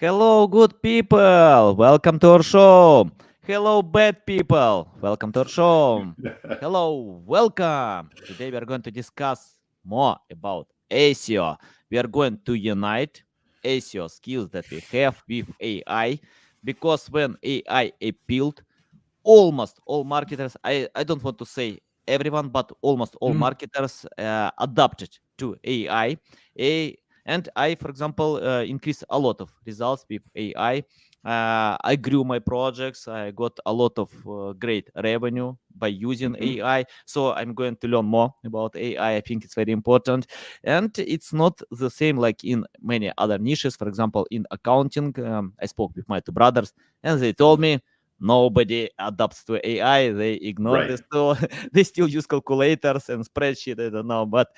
Hello, good people. Welcome to our show. Hello, bad people. Welcome to our show. Hello, welcome. Today we are going to discuss more about SEO. We are going to unite SEO skills that we have with AI because when AI appealed, almost all marketers, I don't want to say everyone, but almost all Mm, marketers adapted to AI. And I, for example, increased a lot of results with AI. I grew my projects. I got a lot of great revenue by using mhm. AI. So I'm going to learn more about AI. I think it's very important. And it's not the same like in many other niches. For example, in accounting, I spoke with my two brothers and they told me, nobody adapts to AI. They ignore Right. this tool. They still use calculators and spreadsheet. I don't know, but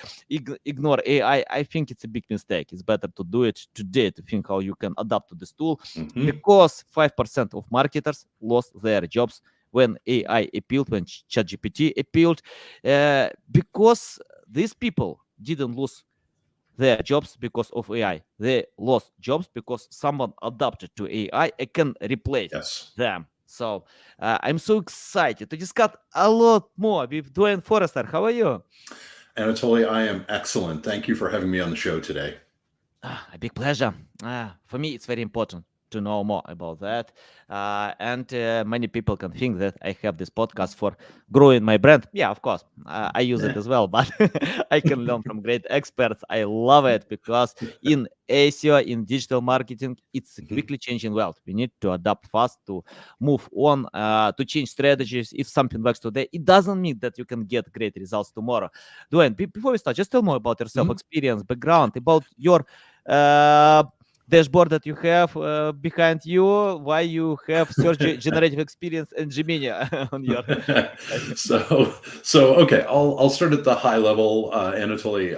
ignore AI. I think it's a big mistake. It's better to do it today to think how you can adapt to this tool, Mhm. because 5% of marketers lost their jobs when AI appealed, when ChatGPT appealed, because these people didn't lose their jobs because of AI. They lost jobs because someone adapted to AI and can replace Yes. them. So I'm so excited to discuss a lot more with Duane Forrester. How are you? Anatoly, I am excellent. Thank you for having me on the show today. A big pleasure. For me, it's very important to know more about that. And many people can think that I have this podcast for growing my brand. Yeah, of course, I use it Yeah. as well, but I can learn from great experts. I love it because in SEO, in digital marketing, it's a Mhm. quickly changing world. We need to adapt fast, to move on, to change strategies. If something works today, it doesn't mean that you can get great results tomorrow. Duane, before we start, just tell more about yourself, Mhm. experience, background, about your uh, dashboard that you have behind you, why you have search generative experience and Gemini on your side. Okay, I'll start at the high level, Anatoly.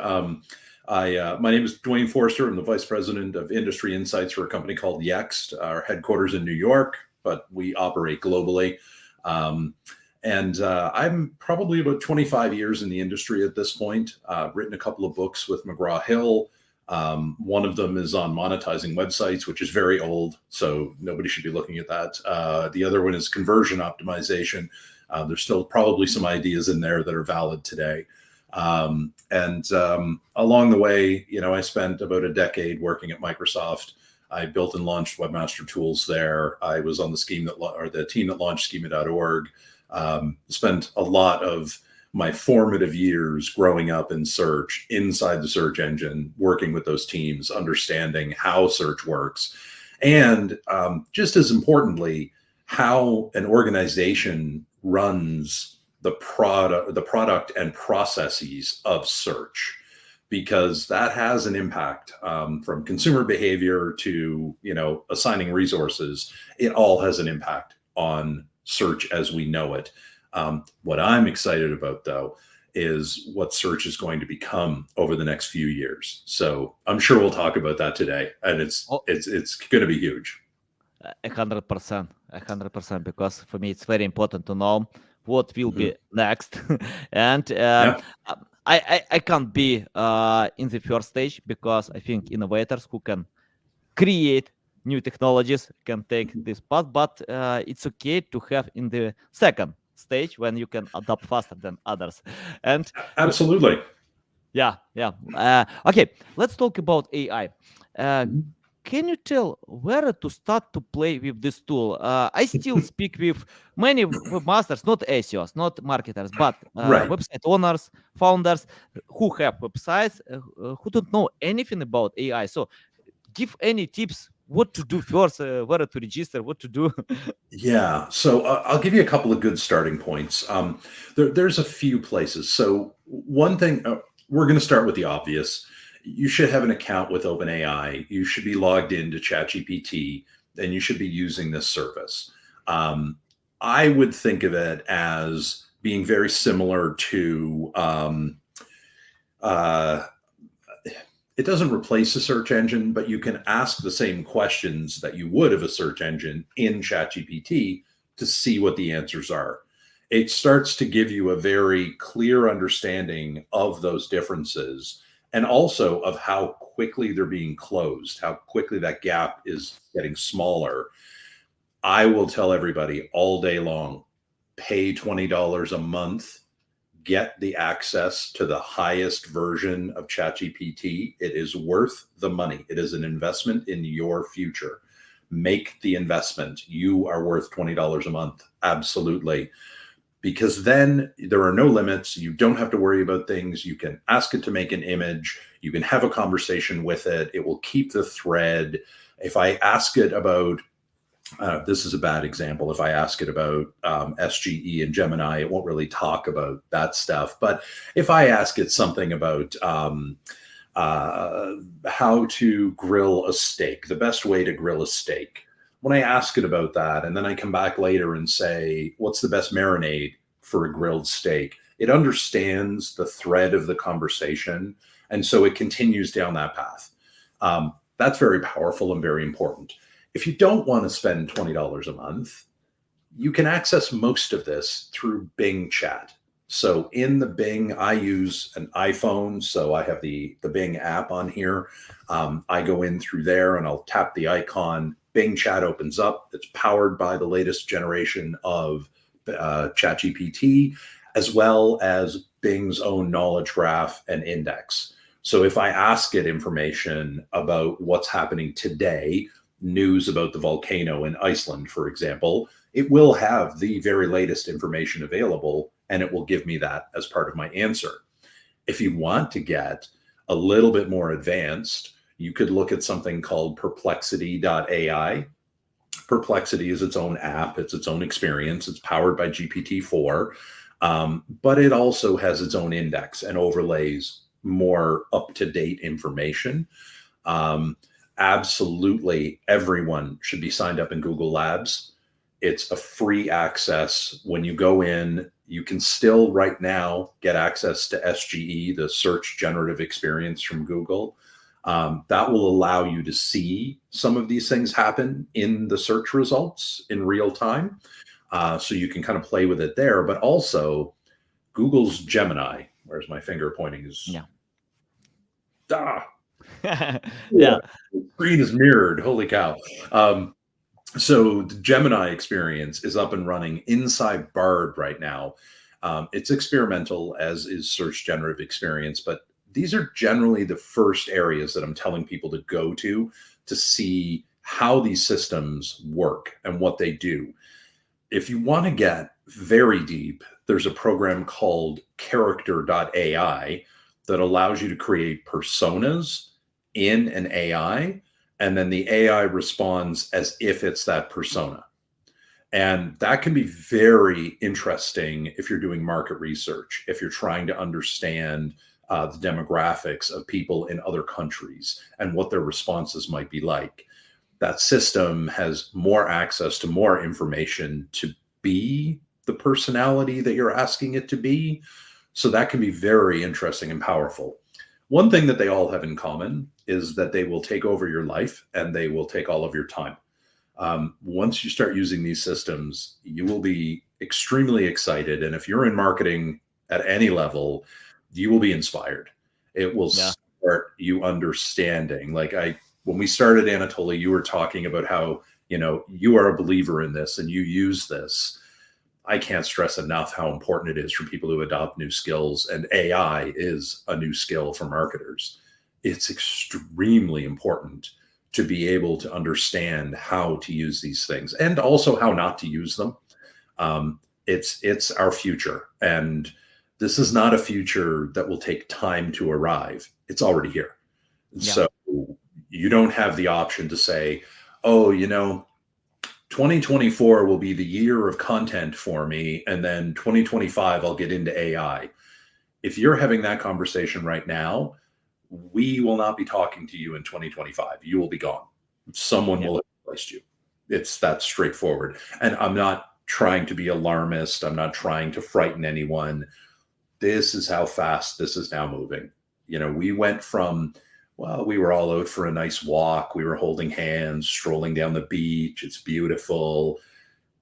My name is Duane Forrester. I'm the vice president of industry insights for a company called Yext. Our headquarters in New York, but we operate globally. Um, and I'm probably about 25 years in the industry at this point. Written a couple of books with McGraw Hill. One of them is on monetizing websites, which is very old, so nobody should be looking at that. The other one is conversion optimization. There's still probably some ideas in there that are valid today. And along the way, I spent about a decade working at Microsoft. I built and launched Webmaster Tools there. I was on the the team that launched Schema.org. Spent a lot of my formative years growing up in search, inside the search engine, working with those teams, understanding how search works, and just as importantly, how an organization runs the product and processes of search, because that has an impact, from consumer behavior to assigning resources. It all has an impact on search as we know it. What I'm excited about, though, is what search is going to become over the next few years. So I'm sure we'll talk about that today, and it's Oh, it's it's going to be huge. 100%, 100%, because for me it's very important to know what will Mhm. be next. And Yeah, I can't be in the first stage because I think innovators who can create new technologies can take this path, but it's okay to have in the second stage when you can adapt faster than others. And uh, absolutely. yeah, yeah. Okay, let's talk about AI. Uh, Mhm. can you tell where to start to play with this tool? I still speak with many webmasters, not SEOs, not marketers, but Right. website owners, founders who have websites who don't know anything about AI. So, give any tips what to do first, where to register, what to do. Yeah. So I'll give you a couple of good starting points. There's a few places. So one thing, we're going to start with the obvious. You should have an account with OpenAI. You should be logged into ChatGPT, and you should be using this service. Um, I would think of it as being very similar to, uh, it doesn't replace a search engine, but you can ask the same questions that you would of a search engine in ChatGPT to see what the answers are. It starts to give you a very clear understanding of those differences, and also of how quickly they're being closed, how quickly that gap is getting smaller. I will tell everybody all day long, pay $20 a month, get the access to the highest version of ChatGPT. It is worth the money. It is an investment in your future. Make the investment. You are worth $20 a month. Absolutely. Because then there are no limits. You don't have to worry about things. You can ask it to make an image. You can have a conversation with it. It will keep the thread. If I ask it about, this is a bad example. If I ask it about SGE and Gemini, it won't really talk about that stuff. But if I ask it something about how to grill a steak, the best way to grill a steak, when I ask it about that, and then I come back later and say, what's the best marinade for a grilled steak? It understands the thread of the conversation. And so it continues down that path. That's very powerful and very important. If you don't want to spend $20 a month, you can access most of this through Bing Chat. So in the Bing, I use an iPhone, so I have the Bing app on here. I go in through there and I'll tap the icon. Bing Chat opens up. It's powered by the latest generation of ChatGPT, as well as Bing's own knowledge graph and index. So if I ask it information about what's happening today, news about the volcano in Iceland, for example, it will have the very latest information available, and it will give me that as part of my answer. If you want to get a little bit more advanced, you could look at something called perplexity.ai. Perplexity is its own app. It's its own experience. It's powered by GPT-4, but it also has its own index and overlays more up-to-date information. Absolutely everyone should be signed up in Google Labs. It's a free access. When you go in, you can still right now get access to SGE, the search generative experience from Google. That will allow you to see some of these things happen in the search results in real time. So you can kind of play with it there, but also Google's Gemini, where's my finger pointing is. Yeah. Yeah. The screen is mirrored. Holy cow. So the Gemini experience is up and running inside Bard right now. It's experimental, as is search generative experience, but these are generally the first areas that I'm telling people to go to see how these systems work and what they do. If you want to get very deep, there's a program called character.ai that allows you to create personas in an AI, and then the AI responds as if it's that persona. And that can be very interesting if you're doing market research, if you're trying to understand the demographics of people in other countries and what their responses might be like. That system has more access to more information to be the personality that you're asking it to be. So that can be very interesting and powerful. One thing that they all have in common is that they will take over your life and they will take all of your time. Once you start using these systems, you will be extremely excited. And if you're in marketing at any level, you will be inspired. It will start you understanding. Like when we started, Anatoly, you were talking about how, you are a believer in this and you use this. I can't stress enough how important it is for people to adopt new skills, and AI is a new skill for marketers. It's extremely important to be able to understand how to use these things and also how not to use them. It's our future, and this is not a future that will take time to arrive. It's already here. Yeah. So you don't have the option to say, oh, 2024 will be the year of content for me, and then 2025 I'll get into AI. If you're having that conversation right now, we will not be talking to you in 2025. You will be gone. Someone will have replaced you. It's that straightforward. And I'm not trying to be alarmist. I'm not trying to frighten anyone. This is how fast this is now moving. We went from, we were all out for a nice walk. We were holding hands, strolling down the beach. It's beautiful.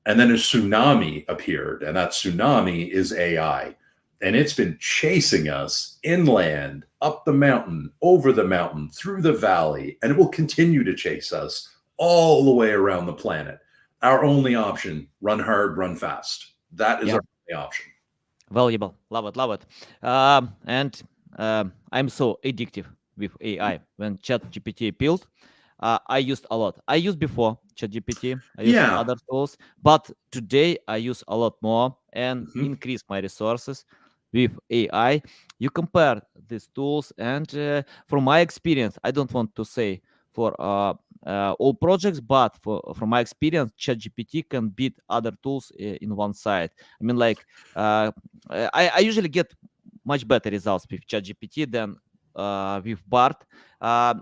And then a tsunami appeared, and that tsunami is AI. and it's been chasing us inland, up the mountain, over the mountain, through the valley, and it will continue to chase us all the way around the planet. Our only option, run hard, run fast. That is our only option. Valuable. Love it. Love it. And I'm so addictive with AI. When ChatGPT appealed, I used a lot. I used before ChatGPT. I used other tools, but today I use a lot more and increase my resources with AI. You compare these tools, and from my experience, I don't want to say for all projects, but from my experience, ChatGPT can beat other tools in one side. I mean, like I usually get much better results with ChatGPT than with Bart.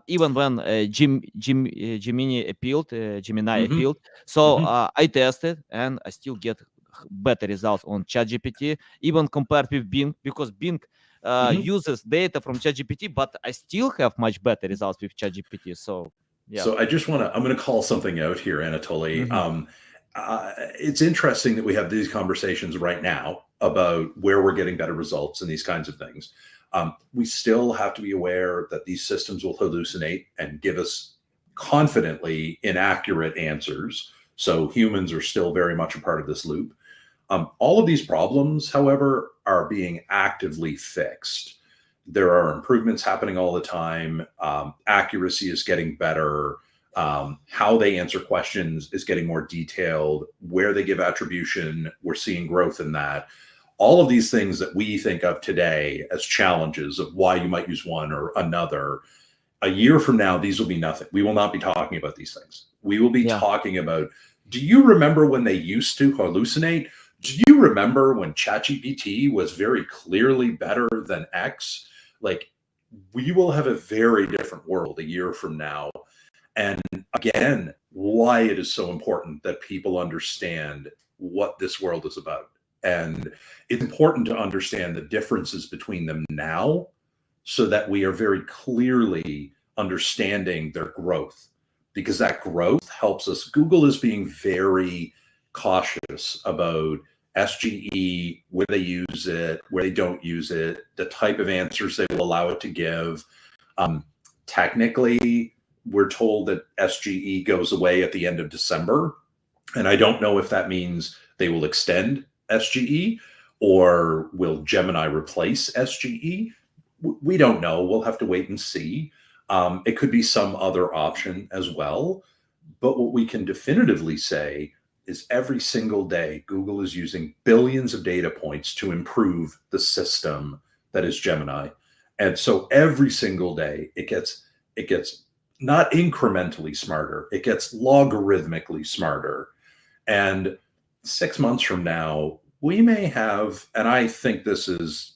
Even when Gemini appealed, so I tested and I still get better results on ChatGPT, even compared with Bing, because Bing uses data from ChatGPT, but I still have much better results with ChatGPT. So yeah. So I'm going to call something out here, Anatoly. It's interesting that we have these conversations right now about where we're getting better results and these kinds of things. We still have to be aware that these systems will hallucinate and give us confidently inaccurate answers. So humans are still very much a part of this loop. All of these problems, however, are being actively fixed. There are improvements happening all the time. Accuracy is getting better. How they answer questions is getting more detailed. Where they give attribution, we're seeing growth in that. All of these things that we think of today as challenges of why you might use one or another, a year from now, these will be nothing. We will not be talking about these things. We will be talking about, do you remember when they used to hallucinate? Do you remember when ChatGPT was very clearly better than X? Like, we will have a very different world a year from now. And again, why it is so important that people understand what this world is about. And it's important to understand the differences between them now so that we are very clearly understanding their growth, because that growth helps us. Google is being very cautious about SGE, where they use it, where they don't use it, the type of answers they will allow it to give. Technically, we're told that SGE goes away at the end of December. And I don't know if that means they will extend SGE or will Gemini replace SGE. We don't know. We'll have to wait and see. It could be some other option as well. But what we can definitively say is every single day, Google is using billions of data points to improve the system that is Gemini. And so every single day, it gets not incrementally smarter, it gets logarithmically smarter. And 6 months from now, we may have, and I think this is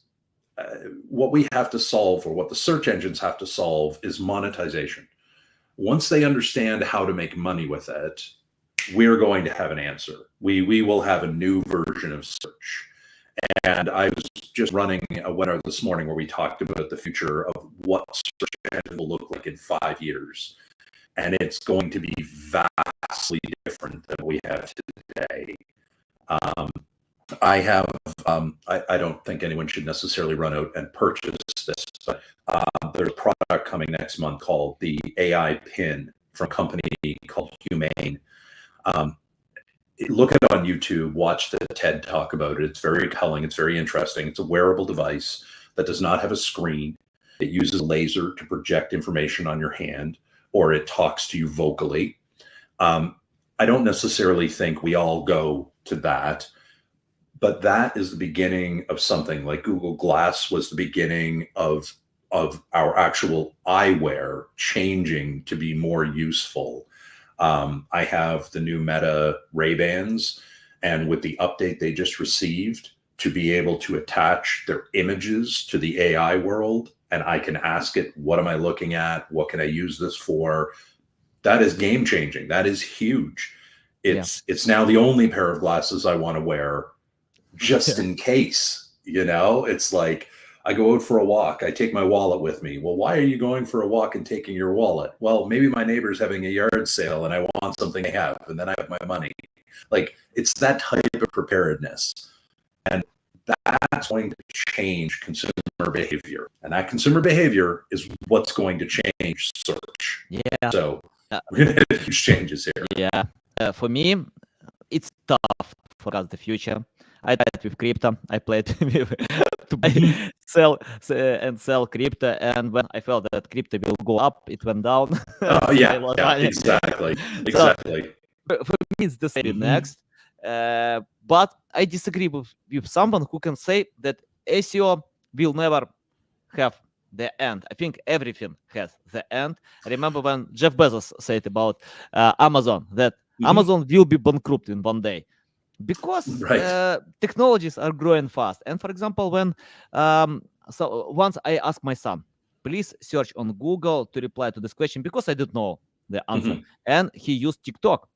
what we have to solve, or what the search engines have to solve, is monetization. Once they understand how to make money with it, we're going to have an answer. We will have a new version of search. And I was just running a webinar this morning where we talked about the future of what search engine will look like in 5 years. And it's going to be vastly different than we have today. I don't think anyone should necessarily run out and purchase this, but there's a product coming next month called the AI Pin from a company called Humane. Look at it on YouTube, watch the TED talk about it. It's very compelling. It's very interesting. It's a wearable device that does not have a screen. It uses laser to project information on your hand, or it talks to you vocally. I don't necessarily think we all go to that, but that is the beginning of something. Like Google Glass was the beginning of our actual eyewear changing to be more useful. I have the new Meta Ray-Bans, and with the update they just received, to be able to attach their images to the AI world, and I can ask it, what am I looking at? What can I use this for? That is game changing. That is huge. It's now the only pair of glasses I want to wear, just in case. It's like, I go out for a walk, I take my wallet with me. Well, why are you going for a walk and taking your wallet? Well, maybe my neighbor's having a yard sale and I want something they have, and then I have my money. Like, it's that type of preparedness. And that's going to change consumer behavior. And that consumer behavior is what's going to change search. Yeah. So we're going to have huge changes here. Yeah. For me, it's tough for us the future. I tried with crypto. I played with to buy, sell crypto, and when I felt that crypto will go up, it went down. Yeah, exactly. So for me, it's the same next. But I disagree with someone who can say that SEO will never have the end. I think everything has the end. I remember when Jeff Bezos said about Amazon that Amazon will be bankrupt in one day because technologies are growing fast. And for example, when so once I asked my son, please search on Google to reply to this question because I didn't know the answer, and he used TikTok.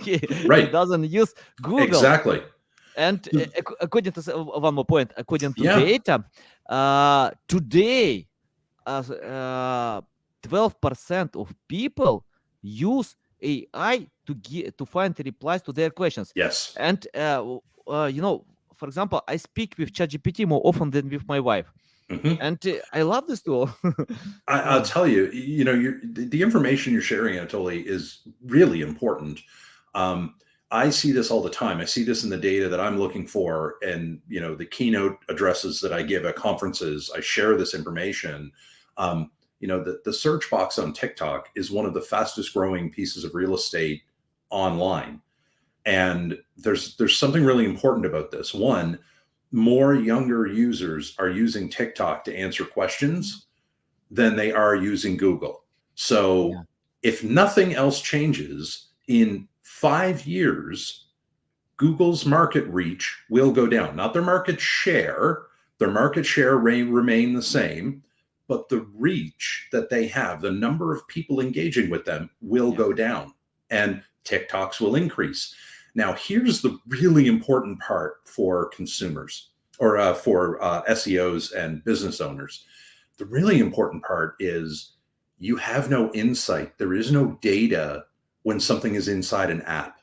he doesn't use Google. Exactly. And according to one more point, according to data, today, 12% of people use AI to find replies to their questions. Yes. And for example, I speak with ChatGPT more often than with my wife. And I love this tool. I'll tell you, the information you're sharing, Anatoly, is really important. I see this all the time. I see this in the data that I'm looking for, and the keynote addresses that I give at conferences. I share this information. The search box on TikTok is one of the fastest growing pieces of real estate online, and there's something really important about this. One, more younger users are using TikTok to answer questions than they are using Google. So if nothing else changes, in 5 years, Google's market reach will go down. Not their market share. Their market share remain the same, but the reach that they have, the number of people engaging with them will go down, and TikToks will increase. Now, here's the really important part for consumers, or for SEOs and business owners. The really important part is you have no insight. There is no data when something is inside an app.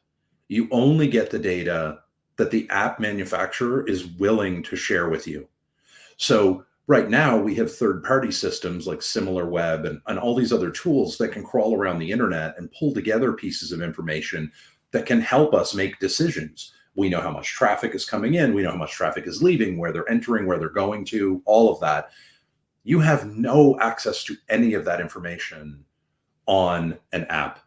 You only get the data that the app manufacturer is willing to share with you. So right now we have third-party systems like SimilarWeb and all these other tools that can crawl around the internet and pull together pieces of information that can help us make decisions. We know how much traffic is coming in. We know how much traffic is leaving, where they're entering, where they're going to, all of that. You have no access to any of that information on an app.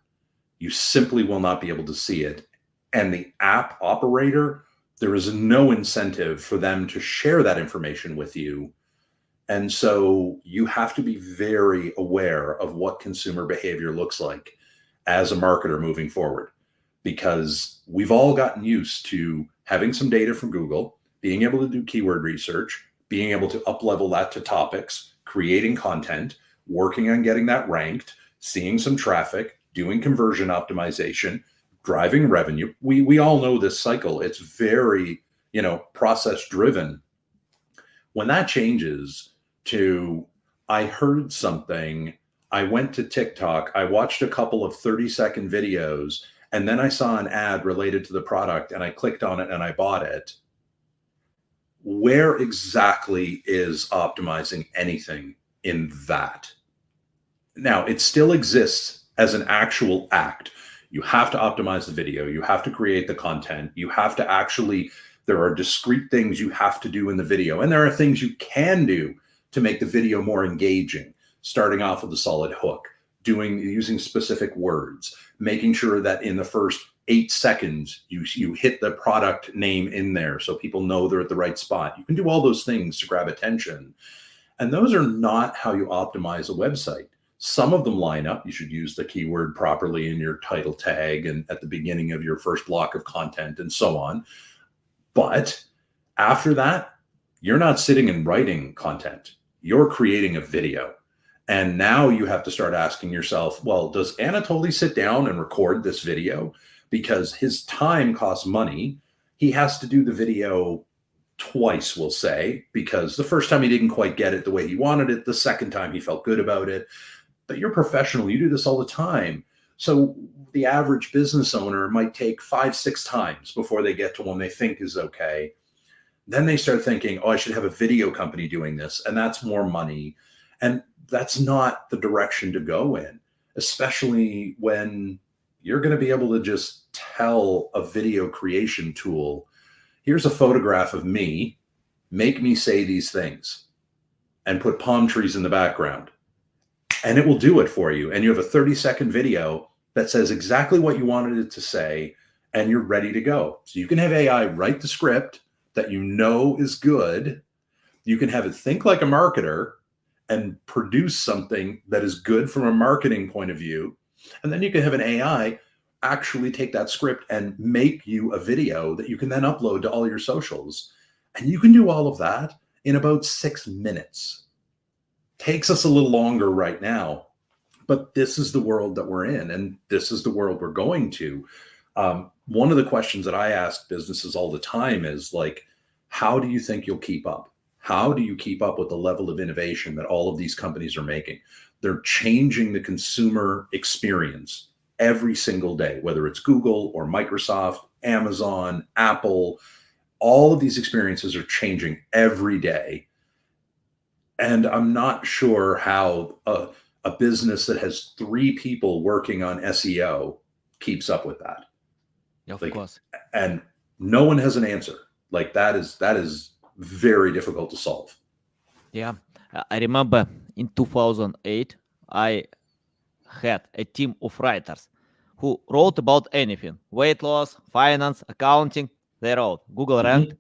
You simply will not be able to see it. And the app operator, there is no incentive for them to share that information with you. And so you have to be very aware of what consumer behavior looks like as a marketer moving forward, because we've all gotten used to having some data from Google, being able to do keyword research, being able to up-level that to topics, creating content, working on getting that ranked, seeing some traffic, doing conversion optimization, driving revenue. We all know this cycle. It's very, process driven. When that changes to, I heard something, I went to TikTok, I watched a couple of 30-second videos, and then I saw an ad related to the product and I clicked on it and I bought it. Where exactly is optimizing anything in that? Now, it still exists as an actual act. You have to optimize the video. You have to create the content. You have to actually, there are discrete things you have to do in the video. And there are things you can do to make the video more engaging, starting off with a solid hook, using specific words, making sure that in the first 8 seconds, you hit the product name in there so people know they're at the right spot. You can do all those things to grab attention. And those are not how you optimize a website. Some of them line up. You should use the keyword properly in your title tag and at the beginning of your first block of content and so on. But after that, you're not sitting and writing content. You're creating a video. And now you have to start asking yourself, well, does Anatoly sit down and record this video? Because his time costs money. He has to do the video twice, we'll say, because the first time he didn't quite get it the way he wanted it. The second time he felt good about it. But you're professional. You do this all the time. So the average business owner might take 5-6 times before they get to one they think is okay. Then they start thinking, oh, I should have a video company doing this, and that's more money. And that's not the direction to go in, especially when you're going to be able to just tell a video creation tool, here's a photograph of me, make me say these things, and put palm trees in the background. And it will do it for you. And you have a 30-second video that says exactly what you wanted it to say, and you're ready to go. So you can have AI write the script that you know is good. You can have it think like a marketer and produce something that is good from a marketing point of view. And then you can have an AI actually take that script and make you a video that you can then upload to all your socials. And you can do all of that in about 6 minutes. Takes us a little longer right now, but this is the world that we're in, and this is the world we're going to. One of the questions that I ask businesses all the time is like, how do you think you'll keep up? How do you keep up with the level of innovation that all of these companies are making? They're changing the consumer experience every single day, whether it's Google or Microsoft, Amazon, Apple. All of these experiences are changing every day. And I'm not sure how a business that has 3 people working on SEO keeps up with that. Of Like, course. and no one has an answer. Like that is very difficult to solve. Yeah. I remember in 2008, I had a team of writers who wrote about anything: weight loss, finance, accounting. They wrote. Google ranked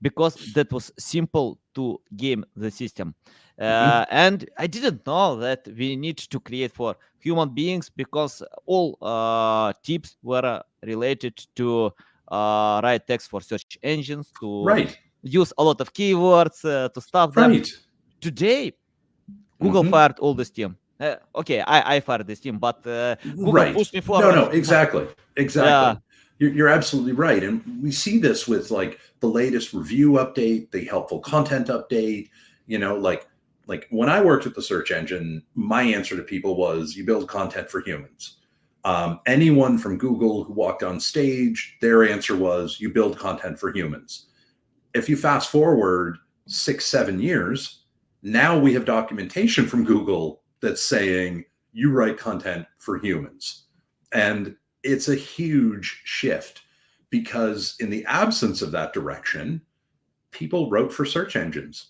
because that was simple to game the system. And I didn't know that we need to create for human beings, because all tips were related to write text for search engines, to Right. use a lot of keywords, to stuff them. Right. Today, Google fired all this team. Okay, I fired this team, but Google Right. pushed me forward. No, exactly. Yeah. You're absolutely right. And we see this with like the latest review update, the helpful content update, like when I worked at the search engine, my answer to people was you build content for humans. Anyone from Google who walked on stage, their answer was you build content for humans. If you fast forward 6, 7 years, now we have documentation from Google that's saying you write content for humans. And it's a huge shift, because in the absence of that direction, people wrote for search engines.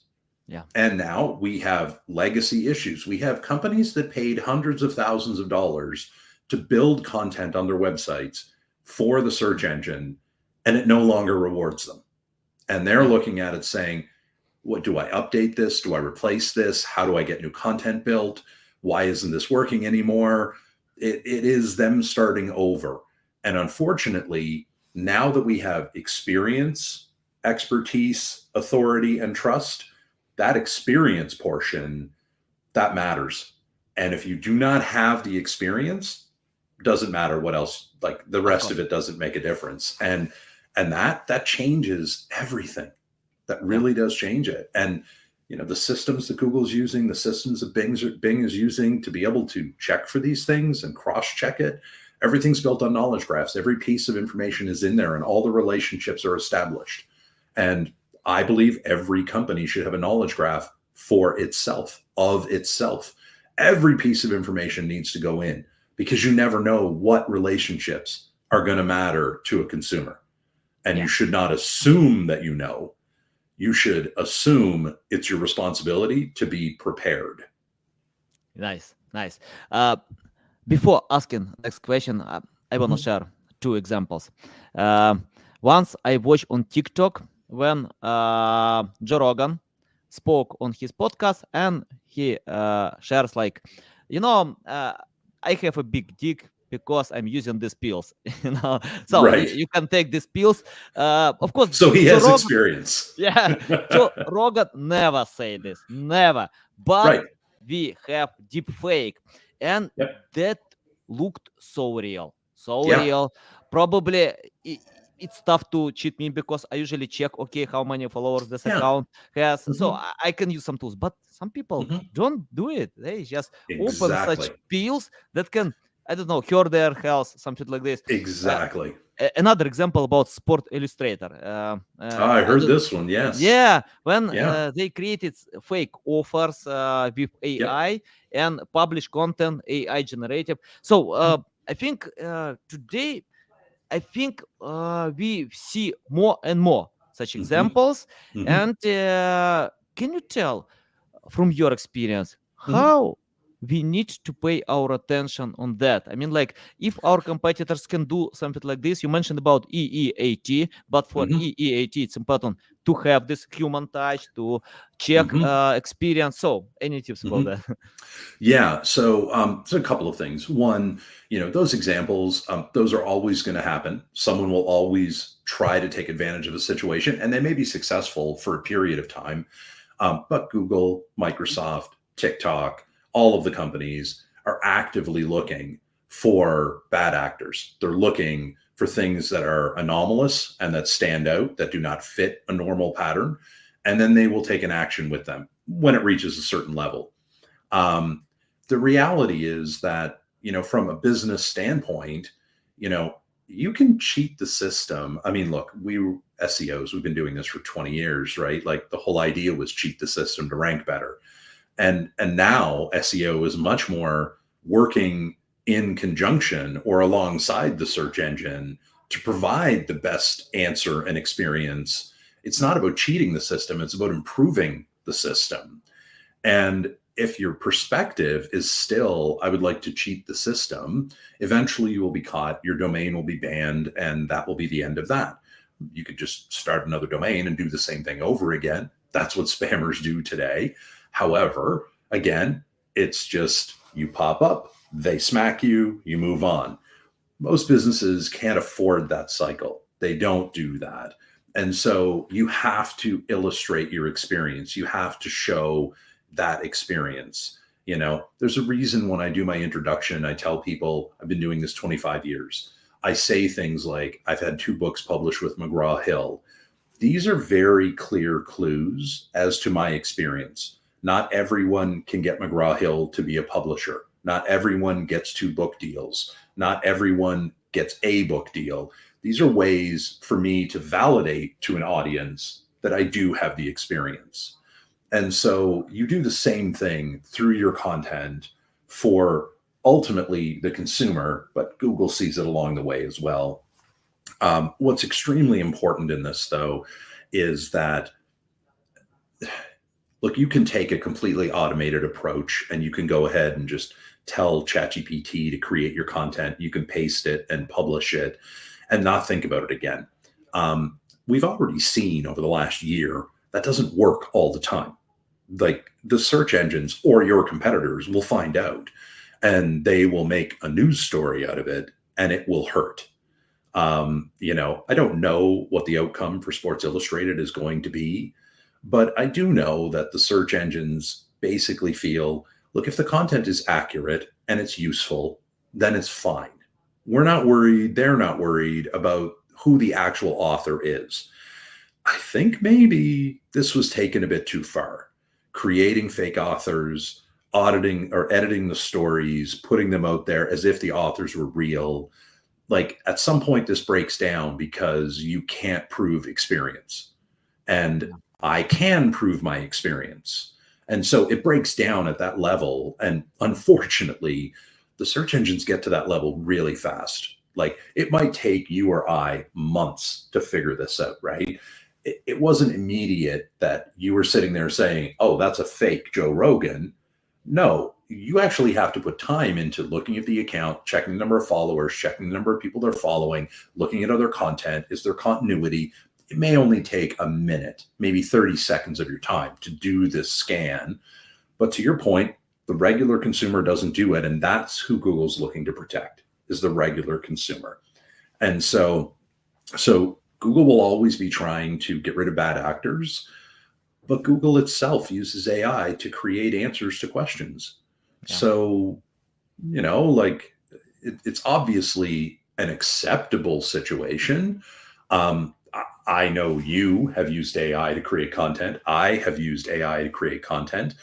Yeah. And now we have legacy issues. We have companies that paid hundreds of thousands of dollars to build content on their websites for the search engine, and it no longer rewards them. And they're looking at it saying, what do I update this? Do I replace this? How do I get new content built? Why isn't this working anymore? It is them starting over. And unfortunately, now that we have experience, expertise, authority, and trust, that experience portion, that matters. And if you do not have the experience, doesn't matter what else, like the rest of it doesn't make a difference. And that changes everything. That really does change it. And the systems that Google's using, the systems that Bing is using to be able to check for these things and cross-check it, everything's built on knowledge graphs. Every piece of information is in there, and all the relationships are established. And I believe every company should have a knowledge graph for itself, of itself. Every piece of information needs to go in, because you never know what relationships are going to matter to a consumer. And you should not assume that you know. You should assume it's your responsibility to be prepared. Nice. Before asking next question, I want to share 2 examples. Once I watched on TikTok when Joe Rogan spoke on his podcast, and he shares like, I have a big dick because I'm using these pills, so you can take these pills. Of course. So he has experience. Yeah. Joe Rogan never say this, never. But we have deep fake, and that looked so real, real. Probably it's tough to cheat me, because I usually check, okay, how many followers this account has, so I can use some tools. But some people don't do it. They just open such pills that can I don't know, hurt their health, something like this. Exactly. Another example about Sport Illustrator. I heard this one. Yes. Yeah, when Yeah. they created fake offers with Yep. AI and publish content AI generated. So I think today, I think we see more and more such Hmm. examples. Hmm. And can you tell from your experience Hmm. how we need to pay our attention on that? I mean, like, if our competitors can do something like this, you mentioned about EEAT, but for Hmm. EEAT it's important to have this human touch to check Hmm. experience. So any tips about Hmm. that? Yeah. So a couple of things. One, those examples, those are always going to happen. Someone will always try to take advantage of a situation, and they may be successful for a period of time. But Google, Microsoft, TikTok, all of the companies are actively looking for bad actors. They're looking for things that are anomalous and that stand out, that do not fit a normal pattern. And then they will take an action with them when it reaches a certain level. Um, the reality is that, from a business standpoint, you know, you can cheat the system. I mean, look, we SEOs, we've been doing this for 20 years, right? Like the whole idea was cheat the system to rank better. And now SEO is much more working in conjunction or alongside the search engine to provide the best answer and experience. It's not about cheating the system, it's about improving the system. And if your perspective is still, I would like to cheat the system, eventually you will be caught, your domain will be banned, and that will be the end of that. You could just start another domain and do the same thing over again. That's what spammers do today. However, again, it's just you pop up, they smack you, you move on. Most businesses can't afford that cycle. They don't do that. And so you have to illustrate your experience. You have to show that experience. There's a reason when I do my introduction, I tell people I've been doing this 25 years. I say things like, I've had 2 books published with McGraw-Hill. These are very clear clues as to my experience. Not everyone can get McGraw-Hill to be a publisher. Not everyone gets 2 book deals. Not everyone gets a book deal. These are ways for me to validate to an audience that I do have the experience. And so you do the same thing through your content for ultimately the consumer, but Google sees it along the way as well. What's extremely important in this, though, is that, look, you can take a completely automated approach and you can go ahead and just tell ChatGPT to create your content. You can paste it and publish it and not think about it again. We've already seen over the last year that doesn't work all the time. Like the search engines or your competitors will find out and they will make a news story out of it and it will hurt. I don't know what the outcome for Sports Illustrated is going to be, but I do know that the search engines basically feel, look, if the content is accurate and it's useful, then it's fine. We're not worried. They're not worried about who the actual author is. I think maybe this was taken a bit too far, creating fake authors, auditing or editing the stories, putting them out there as if the authors were real. Like at some point, this breaks down because you can't prove experience. And I can prove my experience. And so it breaks down at that level. And unfortunately, the search engines get to that level really fast. Like it might take you or I months to figure this out, right? It wasn't immediate that you were sitting there saying, oh, that's a fake Joe Rogan. No, you actually have to put time into looking at the account, checking the number of followers, checking the number of people they're following, looking at other content. Is there continuity? It may only take a minute, maybe 30 seconds of your time to do this scan. But to your point, the regular consumer doesn't do it. And that's who Google's looking to protect, is the regular consumer. And so Google will always be trying to get rid of bad actors, but Google itself uses AI to create answers to questions. Yeah. So, like it's obviously an acceptable situation. I know you have used AI to create content. I have used AI to create content.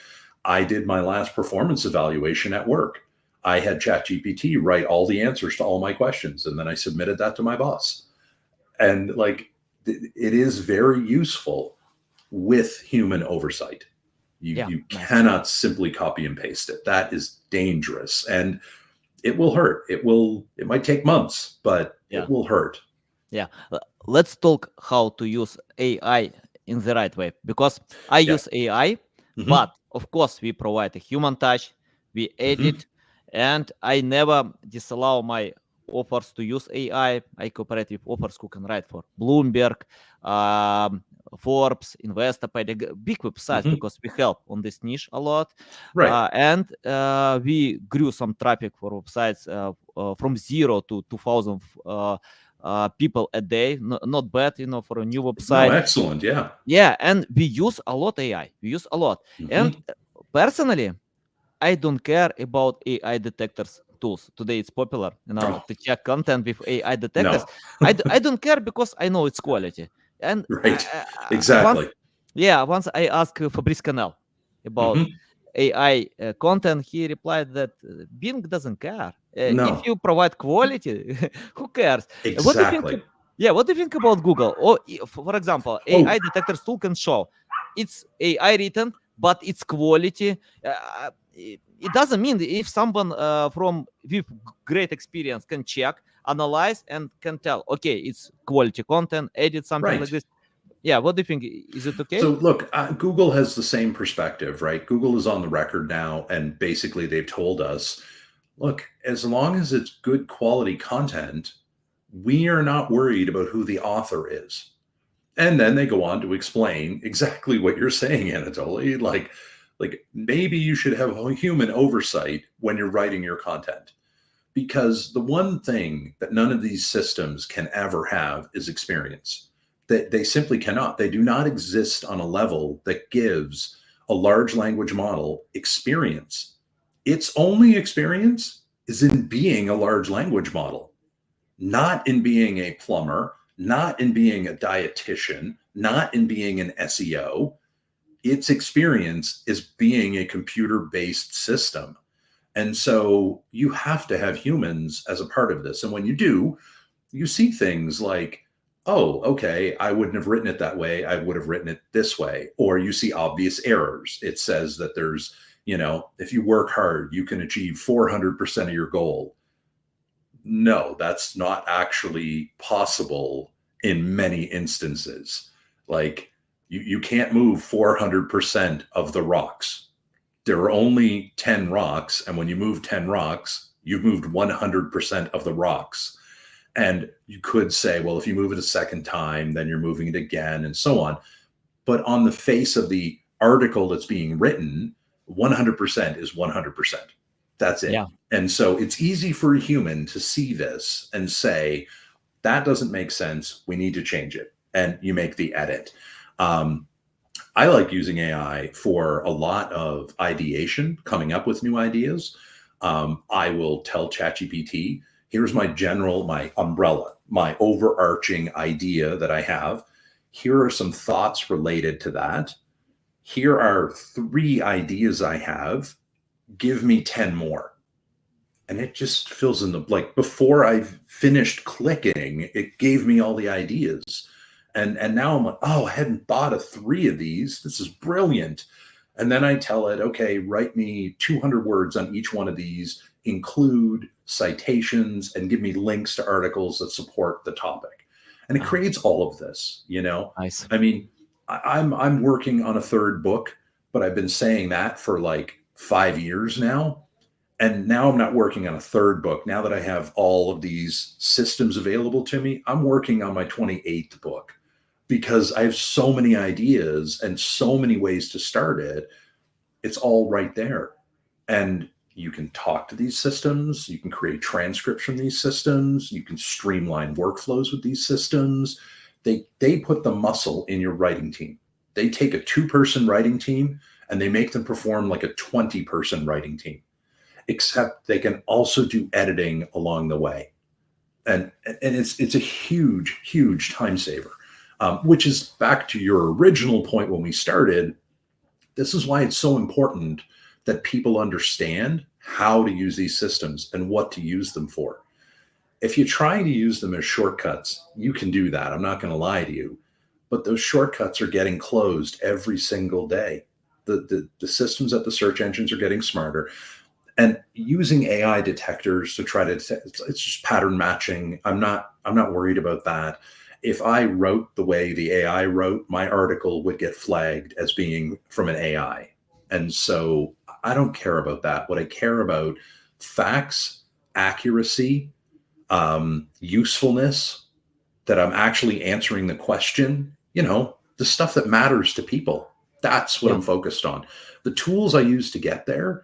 I did my last performance evaluation at work. I had ChatGPT write all the answers to all my questions, and then I submitted that to my boss. And like, it is very useful with human oversight. You Nice. cannot simply copy and paste it. That is dangerous, and it will hurt. It might take months, but it will hurt. Yeah. Let's talk how to use AI in the right way, because I Yeah. use AI, Hmm. but of course we provide a human touch, we edit, and I never disallow my offers to use AI. I cooperate with offers who can write for Bloomberg, um, Forbes, Investopedia, big websites, because we help on this niche a lot. Right. And we grew some traffic for websites from 0 to 2,000 people a day. Not bad, for a new No, website. excellent. Yeah. Yeah, and we use a lot AI. We use a lot. And personally, I don't care about AI detectors tools. Today it's popular, Oh, to check content with AI detectors. no. I don't care, because I know its quality. And Right. once, Exactly. once I asked Fabrice Canel about Hmm. AI content, he replied that Bing doesn't care. If No. you provide quality, who cares? What do you think? Exactly. Yeah, what do you think about Google? Or, for example, Oh, AI detectors tool can show it's AI written, but its quality. It doesn't mean if someone from with great experience can check, analyze, and can tell, okay, it's quality content, edit something like right. this. Yeah, what do you think? Is it okay? So look, Google has the same perspective, right? Google is on the record now, and basically they've told us, look, as long as it's good quality content, we are not worried about who the author is. And then they go on to explain exactly what you're saying, Anatoly. Like maybe you should have a human oversight when you're writing your content. Because the one thing that none of these systems can ever have is experience. They simply cannot. They do not exist on a level that gives a large language model experience. Its only experience is in being a large language model, not in being a plumber, not in being a dietitian, not in being an SEO. Its experience is being a computer based system. And so you have to have humans as a part of this. And when you do, you see things like, oh, okay, I wouldn't have written it that way. I would have written it this way. Or you see obvious errors. It says that there's, if you work hard, you can achieve 400% of your goal. No, that's not actually possible in many instances. Like you can't move 400% of the rocks. There are only 10 rocks. And when you move 10 rocks, you've moved 100% of the rocks. And you could say, well, if you move it a second time, then you're moving it again and so on. But on the face of the article that's being written, 100% is 100%. That's it. Yeah. And so it's easy for a human to see this and say, that doesn't make sense. We need to change it. And you make the edit. I like using AI for a lot of ideation, coming up with new ideas. I will tell ChatGPT, here's my umbrella, my overarching idea that I have. Here are some thoughts related to that. Here are 3 ideas I have. Give me 10 more. And it just fills in before I've finished clicking, it gave me all the ideas. And now I'm like, oh, I hadn't thought of 3 of these. This is brilliant. And then I tell it, okay, write me 200 words on each one of these, include citations, and give me links to articles that support the topic. And it creates all of this, Nice. I mean, I'm working on a 3rd book, but I've been saying that for like 5 years now. And now I'm not working on a 3rd book. Now that I have all of these systems available to me, I'm working on my 28th book because I have so many ideas and so many ways to start it. It's all right there. And you can talk to these systems. You can create transcripts from these systems. You can streamline workflows with these systems. They put the muscle in your writing team. They take a 2-person writing team and they make them perform like a 20-person writing team, except they can also do editing along the way. And it's a huge, huge time saver, which is back to your original point when we started. This is why it's so important that people understand how to use these systems and what to use them for. If you're trying to use them as shortcuts, you can do that. I'm not going to lie to you, but those shortcuts are getting closed every single day. The systems at the search engines are getting smarter, and using AI detectors to try to it's just pattern matching. I'm not worried about that. If I wrote the way the AI wrote, my article would get flagged as being from an AI. And so I don't care about that. What I care about, facts, accuracy, usefulness, that I'm actually answering the question, the stuff that matters to people. That's what Yeah. I'm focused on. The tools I use to get there,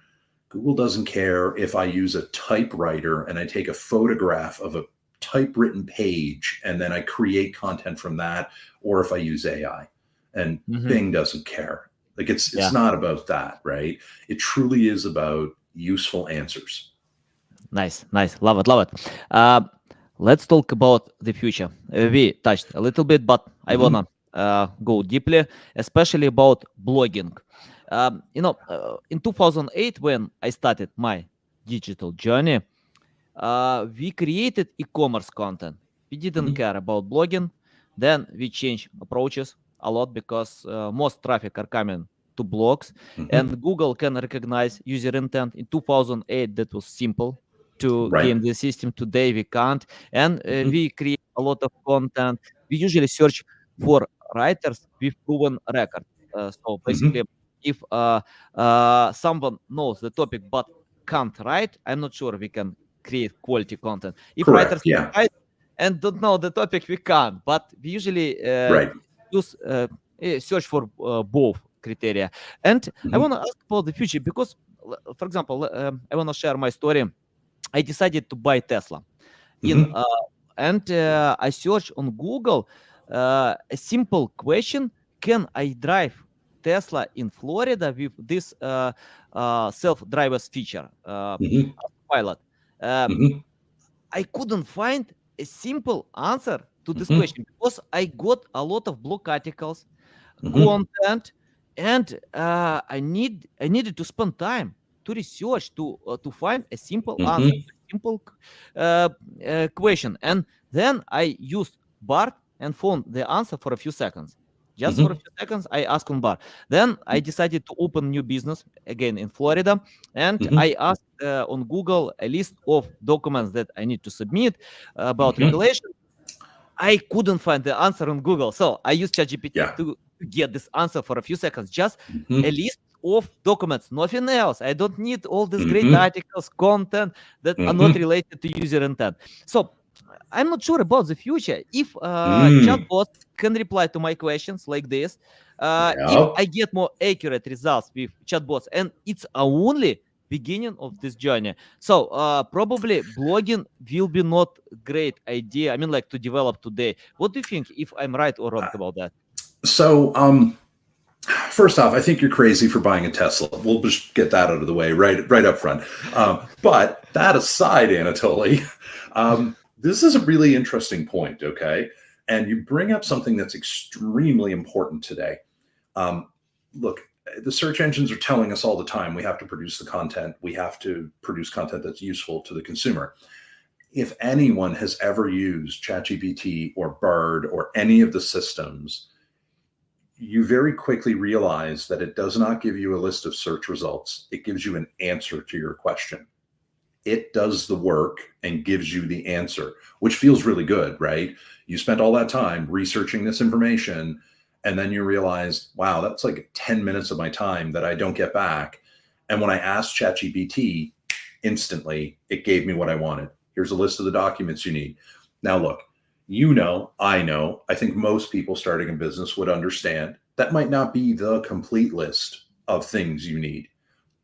Google doesn't care if I use a typewriter and I take a photograph of a typewritten page and then I create content from that, or if I use AI. And Bing doesn't care. Like it's not about that, right? It truly is about useful answers. Nice. Love it. Let's talk about the future. We touched a little bit, but I wanna go deeply, especially about blogging. In 2008, when I started my digital journey, we created e-commerce content. We didn't care about blogging. Then we changed approaches a lot because most traffic are coming to blogs, and Google can recognize user intent. In 2008, that was simple to Right. game the system. Today we can't, and we create a lot of content. We usually search for writers with proven record. So basically, if someone knows the topic but can't write, I'm not sure we can create quality content. If writers Correct. Yeah. write and don't know the topic, we can't. But we usually Right. use search for both criteria. And I want to ask about the future because, for example, I want to share my story. I decided to buy Tesla in and I searched on Google a simple question: can I drive Tesla in Florida with this self-drivers feature, pilot? Uh, I couldn't find a simple answer to this question because I got a lot of blog articles, content, and I needed to spend time to research to find a simple answer, simple question, and then I used Bart and found the answer for a few seconds. Just for a few seconds, I asked on Bart. Then I decided to open new business again in Florida, and I asked on Google a list of documents that I need to submit about regulation. I couldn't find the answer on Google, so I used ChatGPT to get this answer for a few seconds. Just a list of documents, nothing else. I don't need all these great articles, content that are not related to user intent. So I'm not sure about the future. If chatbots can reply to my questions like this, if I get more accurate results with chatbots, and it's only beginning of this journey. So probably blogging will be not great idea. I mean, like to develop today. What do you think? If I'm right or wrong about that? So, first off, I think you're crazy for buying a Tesla. We'll just get that out of the way right up front. But that aside, Anatoly, this is a really interesting point. Okay, and you bring up something that's extremely important today. Look, the search engines are telling us all the time we have to produce the content. We have to produce content that's useful to the consumer. If anyone has ever used ChatGPT or Bard or any of the systems, you very quickly realize that it does not give you a list of search results. It gives you an answer to your question. It does the work and gives you the answer, which feels really good, right? You spent all that time researching this information, and then you realize, wow, that's like 10 minutes of my time that I don't get back. And when I asked ChatGPT, instantly, it gave me what I wanted. Here's a list of the documents you need. Now, look, I think most people starting a business would understand that might not be the complete list of things you need,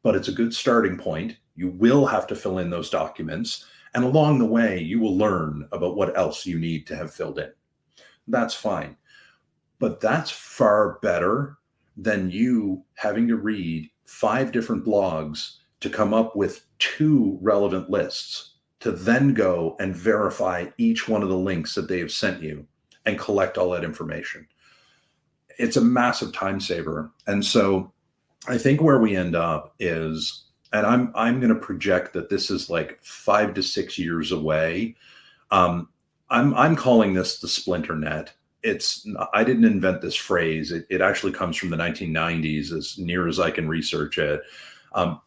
but it's a good starting point. You will have to fill in those documents, and along the way, you will learn about what else you need to have filled in. That's fine. But that's far better than you having to read 5 different blogs to come up with 2 relevant lists, to then go and verify each one of the links that they have sent you and collect all that information. It's a massive time saver. And so I think where we end up is And I'm going to project that this is like 5 to 6 years away. I'm calling this the splinter net. I didn't invent this phrase. It actually comes from the 1990s, as near as I can research it.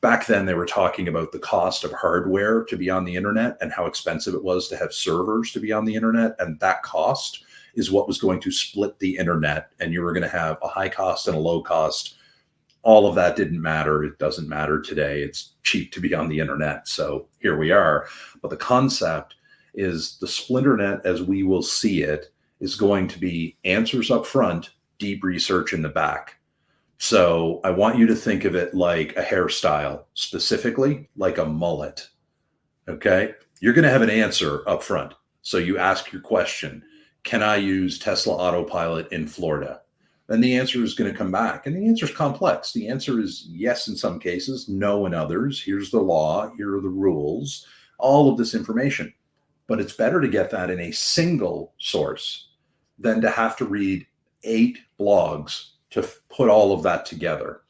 Back then, they were talking about the cost of hardware to be on the internet and how expensive it was to have servers to be on the internet. And that cost is what was going to split the internet. And you were going to have a high cost and a low cost. All of that didn't matter. It doesn't matter today. It's cheap to be on the internet. So here we are. But the concept is the splinter net, as we will see it, is going to be answers up front, deep research in the back. So I want you to think of it like a hairstyle, specifically like a mullet. Okay. You're going to have an answer up front. So you ask your question, can I use Tesla Autopilot in Florida? Then the answer is going to come back. And the answer is complex. The answer is yes in some cases, no in others. Here's the law. Here are the rules. All of this information. But it's better to get that in a single source than to have to read 8 blogs to put all of that together.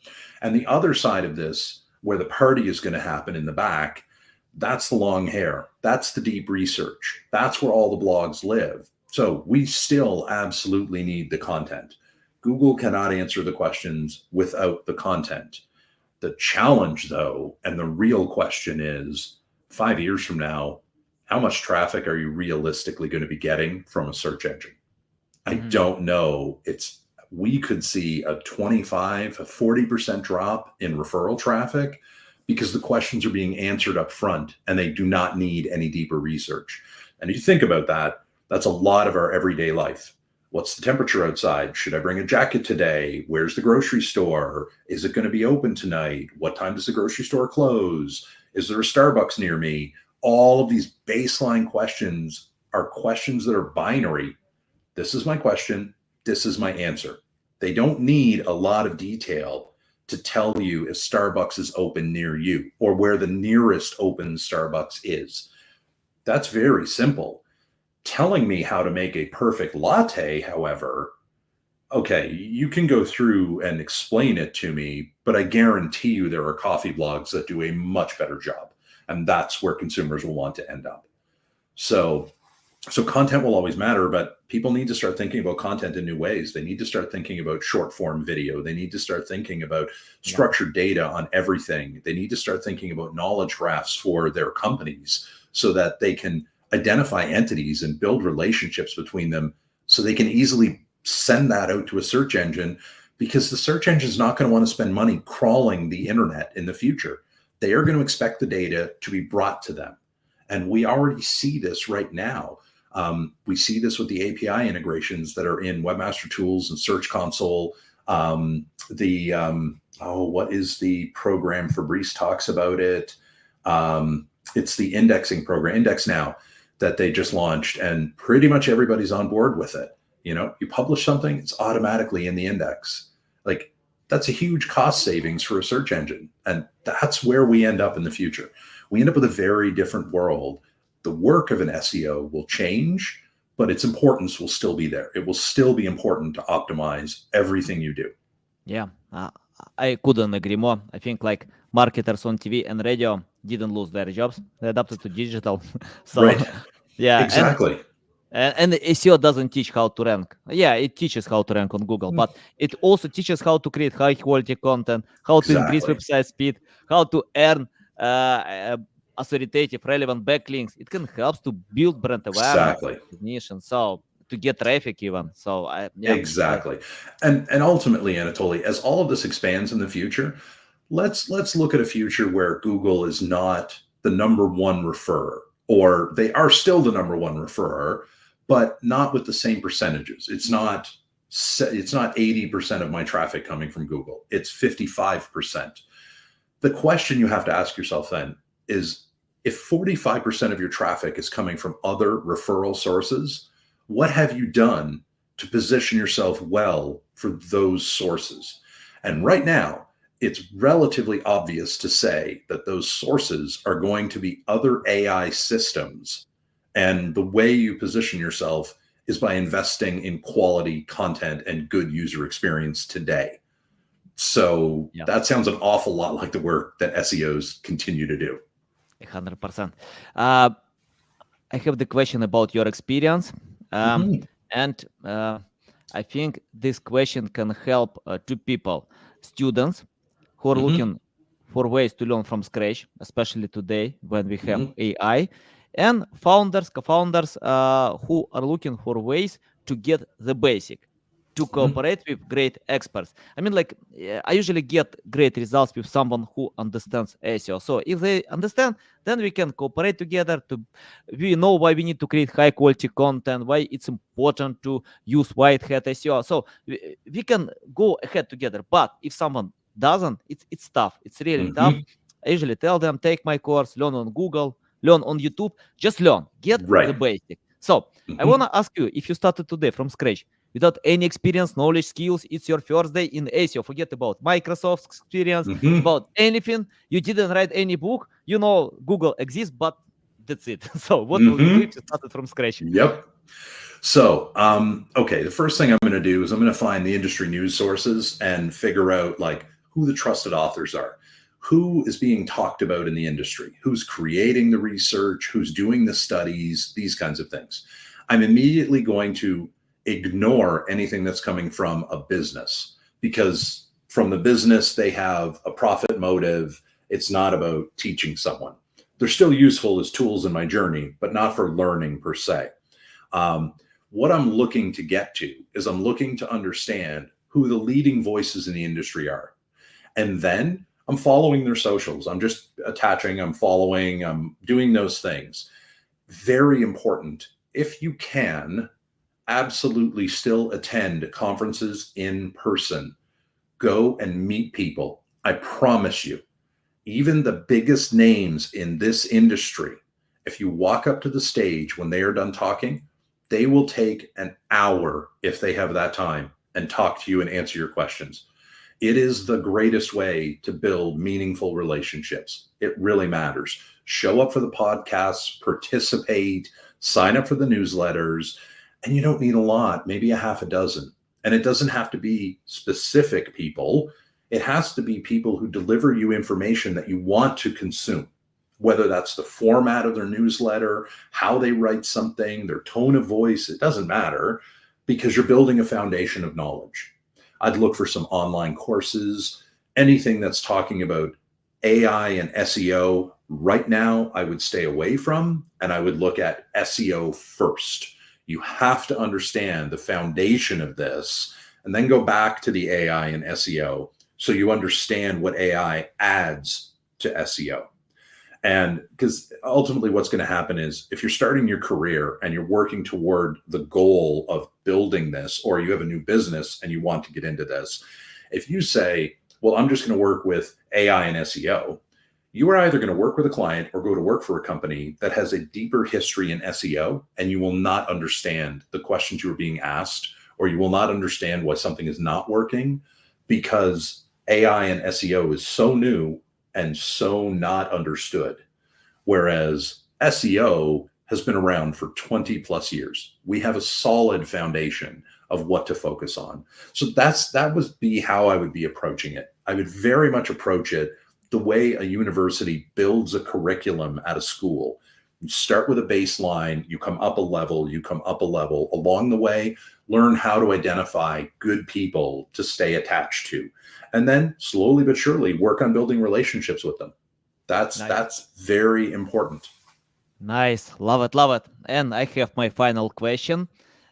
And the other side of this, where the party is going to happen in the back, that's the long hair. That's the deep research. That's where all the blogs live. So we still absolutely need the content. Google cannot answer the questions without the content. The challenge, though, and the real question is, 5 years from now, how much traffic are you realistically going to be getting from a search engine? I don't know. We could see a 25, a 40% drop in referral traffic because the questions are being answered up front and they do not need any deeper research. And if you think about that, that's a lot of our everyday life. What's the temperature outside? Should I bring a jacket today? Where's the grocery store? Is it going to be open tonight? What time does the grocery store close? Is there a Starbucks near me? All of these baseline questions are questions that are binary. This is my question. This is my answer. They don't need a lot of detail to tell you if Starbucks is open near you or where the nearest open Starbucks is. That's very simple. Telling me how to make a perfect latte, however, okay, you can go through and explain it to me, but I guarantee you there are coffee blogs that do a much better job. And that's where consumers will want to end up. So content will always matter, but people need to start thinking about content in new ways. They need to start thinking about short form video. They need to start thinking about structured data on everything. They need to start thinking about knowledge graphs for their companies so that they can identify entities and build relationships between them so they can easily send that out to a search engine, because the search engine is not going to want to spend money crawling the internet in the future. They are going to expect the data to be brought to them. And we already see this right now. We see this with the API integrations that are in Webmaster Tools and Search Console. What is the program? Fabrice talks about it. It's the indexing program, Index Now, that they just launched, and pretty much everybody's on board with it. You know, you publish something, it's automatically in the index. Like, that's a huge cost savings for a search engine. And that's where we end up in the future. We end up with a very different world. The work of an SEO will change, but its importance will still be there. It will still be important to optimize everything you do. Yeah, I couldn't agree more. I think like marketers on TV and radio didn't lose their jobs. They adapted to digital. So Right. yeah, Exactly. and SEO doesn't teach how to rank. Yeah, it teaches how to rank on Google, but it also teaches how to create high quality content, how to increase website speed, how to earn authoritative, relevant backlinks. It can help to build brand awareness, recognition, so to get traffic even. So exactly. And ultimately, Anatoly, as all of this expands in the future, let's look at a future where Google is not the number one referrer, or they are still the number one referrer, but not with the same percentages. It's not 80% of my traffic coming from Google. It's 55%. The question you have to ask yourself then is, if 45% of your traffic is coming from other referral sources, what have you done to position yourself well for those sources? And right now, it's relatively obvious to say that those sources are going to be other AI systems. And the way you position yourself is by investing in quality content and good user experience today. So Yeah, that sounds an awful lot like the work that SEOs continue to do. 100%. Uh, I have the question about your experience, Mhm. and I think this question can help two people: students who are Mhm. looking for ways to learn from scratch, especially today when we have Mhm. AI, and founders, co-founders who are looking for ways to get the basic, to Mhm. cooperate with great experts. I mean, like, I usually get great results with someone who understands SEO. So if they understand, then we can cooperate together. We know why we need to create high quality content, why it's important to use white hat SEO. So we can go ahead together. But if someone doesn't, it's tough. It's really tough. Mhm. I usually tell them, take my course, learn on Google, learn on YouTube, just learn, get the Right. basic. So I want Mhm. to ask you, if you started today from scratch without any experience, knowledge, skills, it's your first day in SEO. Forget about Microsoft experience, Mhm. about anything. You didn't write any book. You know Google exists, but that's it. So what will you do if Mhm. you started from scratch? Yep. So, okay, the first thing I'm going to do is I'm going to find the industry news sources and figure out like who the trusted authors are, who is being talked about in the industry, who's creating the research, who's doing the studies, these kinds of things. I'm immediately going to ignore anything that's coming from a business because from the business, they have a profit motive. It's not about teaching someone. They're still useful as tools in my journey, but not for learning per se. Um, what I'm looking to get to is I'm looking to understand who the leading voices in the industry are. And then I'm following their socials. I'm just attaching, I'm following, I'm doing those things. Very important. If you can, absolutely still attend conferences in person. Go and meet people. I promise you, even the biggest names in this industry, if you walk up to the stage when they are done talking, they will take an hour if they have that time and talk to you and answer your questions. It is the greatest way to build meaningful relationships. It really matters. Show up for the podcasts, participate, sign up for the newsletters, and you don't need a lot, maybe a half a dozen. And it doesn't have to be specific people. It has to be people who deliver you information that you want to consume, whether that's the format of their newsletter, how they write something, their tone of voice, it doesn't matter because you're building a foundation of knowledge. I'd look for some online courses, anything that's talking about AI and SEO. Right now, I would stay away from, and I would look at SEO first. You have to understand the foundation of this and then go back to the AI and SEO so you understand what AI adds to SEO. And because ultimately, what's going to happen is if you're starting your career and you're working toward the goal of building this, or you have a new business and you want to get into this, if you say, well, I'm just going to work with AI and SEO, you are either going to work with a client or go to work for a company that has a deeper history in SEO, and you will not understand the questions you are being asked, or you will not understand why something is not working because AI and SEO is so new and so not understood. Whereas SEO has been around for 20 plus years. We have a solid foundation of what to focus on. So that would be how I would be approaching it. I would very much approach it the way a university builds a curriculum at a school. You start with a baseline, you come up a level, you come up a level. Along the way, learn how to identify good people to stay attached to. And then slowly but surely work on building relationships with them. That's Nice. that's very important. Nice, love it, love it. And I have my final question.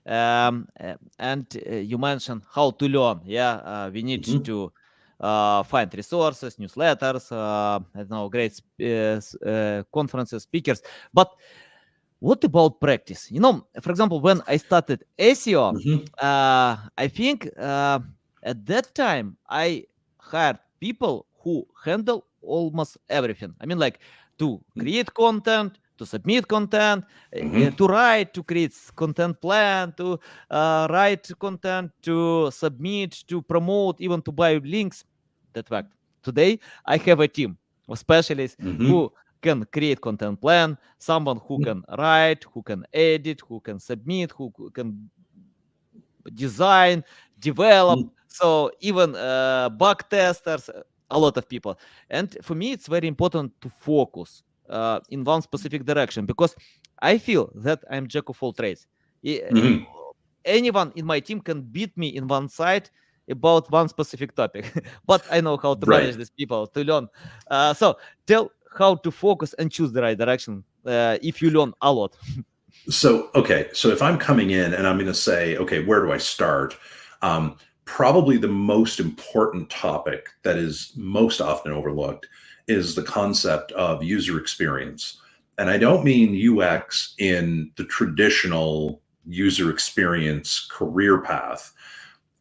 And you mentioned how to learn. Yeah, we need Mhm. to find resources, newsletters, I don't know, great conferences, speakers. But what about practice? You know, for example, when I started SEO, Mhm. I think at that time I hired people who handle almost everything. I mean, like to create content, to submit content, Mhm. to write, to create content plan, to write content, to submit, to promote, even to buy links. That fact. Today I have a team of specialists Mhm. who can create content plan, someone who Mhm. can write, who can edit, who can submit, who can design, develop, Mhm. So even bug testers, a lot of people. And for me, it's very important to focus in one specific direction, because I feel that I'm jack of all trades. Mhm. Anyone in my team can beat me in one side about one specific topic, but I know how to Right. manage these people to learn. So tell how to focus and choose the right direction if you learn a lot. So, okay. So if I'm coming in and I'm going to say, okay, where do I start? Probably the most important topic that is most often overlooked is the concept of user experience. And I don't mean UX in the traditional user experience career path.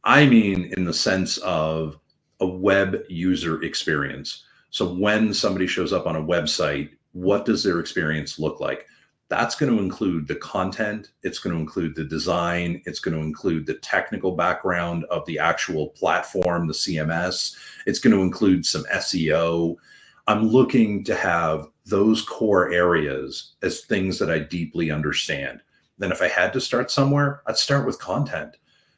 I mean in the sense of a web user experience. So when somebody shows up on a website, what does their experience look like? That's going to include the content, it's going to include the design, it's going to include the technical background of the actual platform, the CMS, it's going to include some SEO. I'm looking to have those core areas as things that I deeply understand. Then if I had to start somewhere, I'd start with content.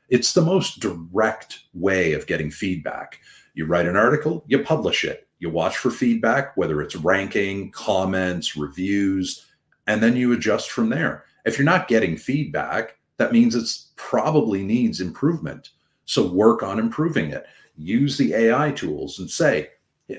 It's the most direct way of getting feedback. You write an article, you publish it, you watch for feedback, whether it's ranking, comments, reviews, and then you adjust from there. If you're not getting feedback, that means it's probably needs improvement. So work on improving it. Use the AI tools and say,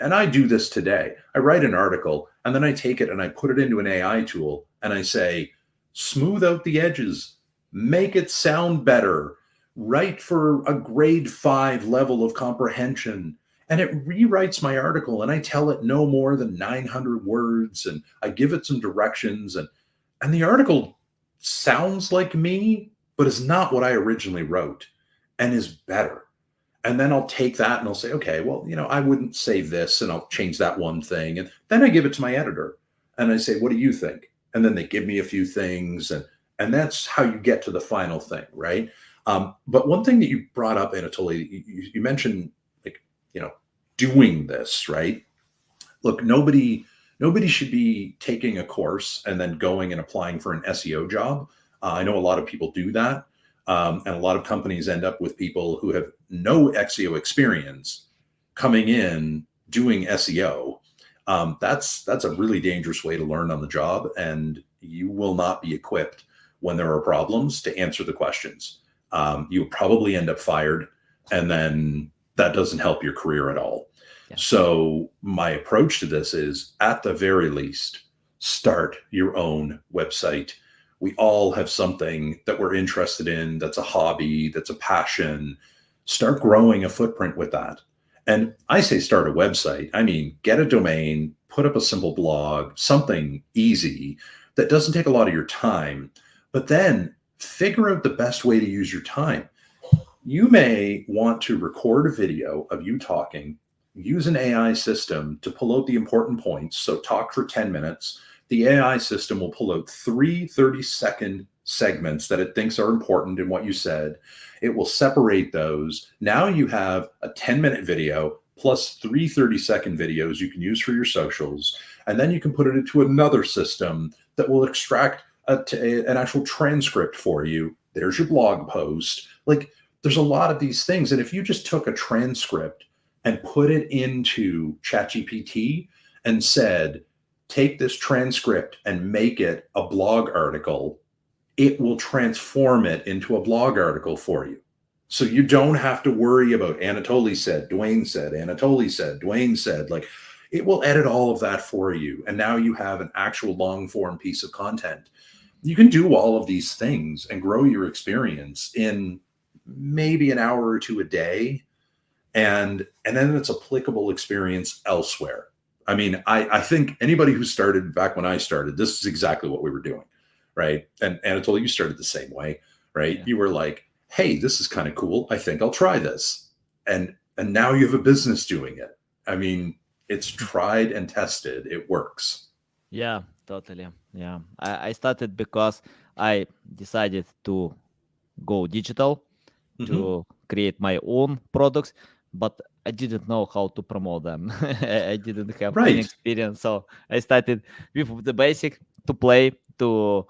and I do this today. I write an article and then I take it and I put it into an AI tool and I say, smooth out the edges, make it sound better, write for a grade 5 level of comprehension. And it rewrites my article and I tell it no more than 900 words and I give it some directions and the article sounds like me, but is not what I originally wrote and is better. And then I'll take that and I'll say, okay, well, I wouldn't say this and I'll change that one thing. And then I give it to my editor and I say, what do you think? And then they give me a few things and that's how you get to the final thing, right? But one thing that you brought up, Anatoly, you mentioned like, doing this, right? Look, nobody should be taking a course and then going and applying for an SEO job. I know a lot of people do that. And a lot of companies end up with people who have no SEO experience coming in doing SEO. That's a really dangerous way to learn on the job, and you will not be equipped when there are problems to answer the questions. You'll probably end up fired, and then that doesn't help your career at all. Yeah. So my approach to this is, at the very least, start your own website. We all have something that we're interested in, that's a hobby, that's a passion. Start growing a footprint with that. And I say start a website. I mean, get a domain, put up a simple blog, something easy that doesn't take a lot of your time, but then figure out the best way to use your time. You may want to record a video of you talking, use an AI system to pull out the important points. So talk for 10 minutes. The AI system will pull out 3 30-second segments that it thinks are important in what you said. It will separate those. Now you have a 10-minute video plus 3 30-second videos you can use for your socials. And then you can put it into another system that will extract an actual transcript for you. There's your blog post. Like, there's a lot of these things. And if you just took a transcript and put it into ChatGPT and said, take this transcript and make it a blog article, it will transform it into a blog article for you. So you don't have to worry about Anatoly said, Duane said, Anatoly said, Duane said. Like, it will edit all of that for you. And now you have an actual long form piece of content. You can do all of these things and grow your experience in maybe an hour or two a day. And then it's applicable experience elsewhere. I mean, I think anybody who started back when I started, this is exactly what we were doing, right? And Anatoly, you started the same way, right? Yeah. You were like, hey, this is kind of cool. I think I'll try this. And now you have a business doing it. I mean, it's tried and tested. It works. Yeah, totally. Yeah. I started because I decided to go digital, to create my own products, but I didn't know how to promote them. I didn't have any Right. experience. So I started with the basic to play, to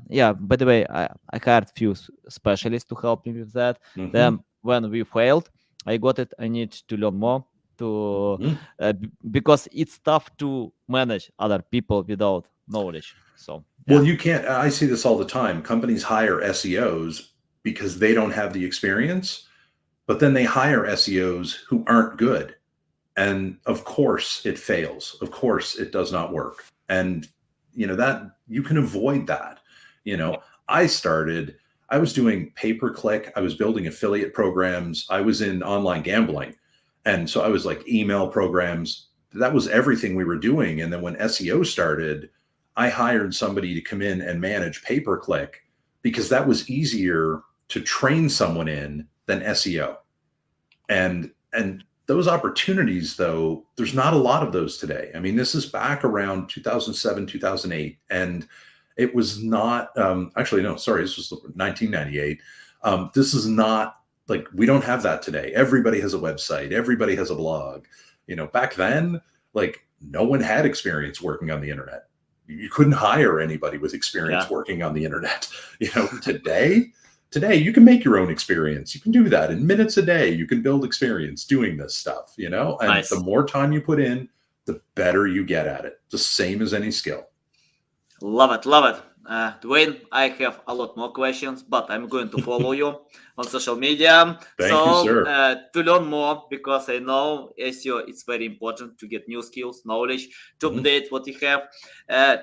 yeah, by the way, I hired few specialists to help me with that. Mhm. Then when we failed, I got it. I need to learn more to Mhm. because it's tough to manage other people without knowledge. So Well, yeah, you can't. I see this all the time. Companies hire SEOs because they don't have the experience, but then they hire SEOs who aren't good. And of course it fails. Of course it does not work. And that you can avoid that. You yeah, know, I was doing pay-per-click, I was building affiliate programs, I was in online gambling. And so I was like email programs. That was everything we were doing. And then when SEO started, I hired somebody to come in and manage pay-per-click because that was easier to train someone in than SEO. And those opportunities, though, there's not a lot of those today. I mean, this is back around 2007, 2008, and it was not actually, no, sorry, this was 1998. This is not like, we don't have that today. Everybody has a website, everybody has a blog. Back then, like, no one had experience working on the internet. You couldn't hire anybody with experience yeah. working on the internet. Today you can make your own experience. You can do that in minutes a day. You can build experience doing this stuff, and the Nice. more time you put in, the better you get at it. The same as any skill. Love it, love it. Duane, I have a lot more questions, but I'm going to follow you on social media. Thank you, So sir. to learn more, because I know SEO, it's very important to get new skills, knowledge, to Mhm. update what you have.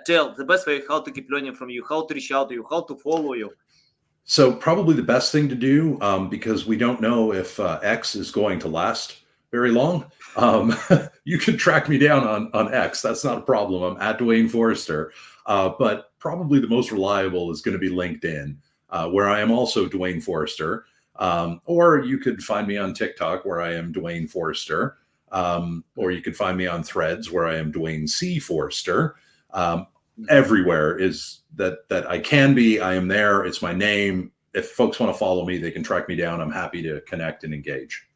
Tell the best way how to keep learning from you, how to reach out to you, how to follow you. So probably the best thing to do, because we don't know if X is going to last very long. You can track me down on X. That's not a problem. I'm at Duane Forrester. But probably the most reliable is going to be LinkedIn, where I am also Duane Forrester. Or you could find me on TikTok, where I am Duane Forrester. Or you could find me on Threads, where I am Duane C. Forrester. Everywhere is that I can be. I am there. It's my name. If folks want to follow me, they can track me down. I'm happy to connect and engage.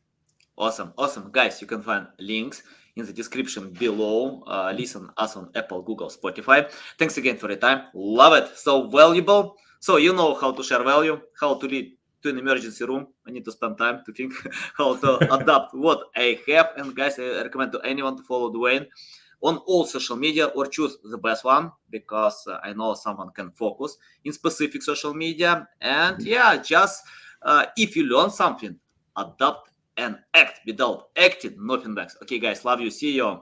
Awesome, awesome. Guys, you can find links in the description below. Listen us on Apple, Google, Spotify. Thanks again for your time. Love it. So valuable. So you know how to share value, how to lead to an emergency room. I need to spend time to think how to adapt what I have. And guys, I recommend to anyone to follow Duane on all social media or choose the best one because I know someone can focus in specific social media. And yeah, just if you learn something, adapt and act. Without acting, nothing works. Okay, guys, love you. See you.